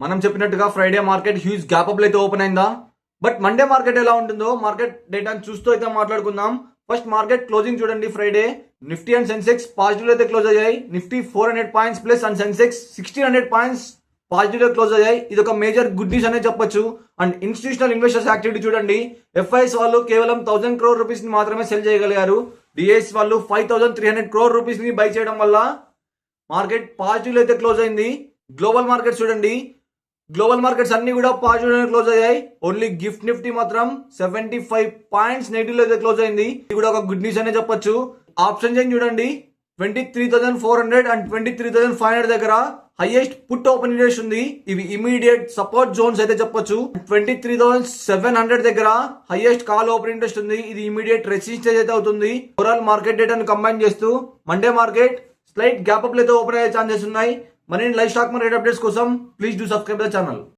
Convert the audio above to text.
మనం చెప్పినట్టుగా Friday market huge gap up అయితే ఓపెన్ అయిందా? బట్ మండే మార్కెట్ ఎలా ఉంటుందో మార్కెట్ డేటాను చూస్తూ అయితే మాట్లాడుకుందాం. ఫస్ట్ మార్కెట్ క్లోజింగ్ చూడండి. Friday Nifty and Sensex positive అయితే క్లోజ్ అయ్యాయి. Nifty 400 points plus and Sensex 1600 points positive close అయ్యాయి. ఇది ఒక మేజర్ గుడ్ న్యూస్ అనే చెప్పొచ్చు. అండ్ ఇన్స్టిట్యూషనల్ ఇన్వెస్టర్స్ యాక్టివిటీ చూడండి. ఎఫ్ఐఎస్ వాళ్ళు కేవలం 1000 crore రూపీస్ ని మాత్రమే సెల్ చేయగలిగారు. డిఐఎస్ వాళ్ళు 5300 crore రూపీస్ ని బై చేయడం వల్ల మార్కెట్ పాజిటివ్ అయితే క్లోజ్ అయింది. గ్లోబల్ మార్కెట్ చూడండి. గ్లోబల్ మార్కెట్స్ అన్ని కూడా పాజిటివ్ క్లోజ్ అయ్యాయి. ఓన్లీ గిఫ్ట్ నిఫ్టీ మాత్రం 75 పాయింట్స్ నెగిటివ్ అయితే క్లోజ్ అయింది. ఇది కూడా ఒక గుడ్ న్యూస్ అనే చెప్పొచ్చు. ఆప్షన్ చైన్ చూడండి. 23,400 అండ్ 23,500 దగ్గర హైయెస్ట్ పుట్ ఓపెన్ ఇంట్రెస్ట్ ఉంది. ఇవి ఇమీడియట్ సపోర్ట్ జోన్స్ అయితే చెప్పొచ్చు. 23,700 దగ్గర హైయెస్ట్ కాల్ ఓపెన్ ఇంట్రెస్ట్ ఉంది. ఇది ఇమీడియట్ రెసిస్టెన్స్ అయితే అవుతుంది. ఓవరాల్ మార్కెట్ డేటాను కంబైన్ చేస్తూ Monday market slight gap up అయితే ఓపెన్ అయ్యే ఛాన్సెస్ ఉన్నాయి. మరిన్ని లైవ్ స్టాక్ మార్కెట్ అప్డేట్స్ కోసం please do subscribe the channel.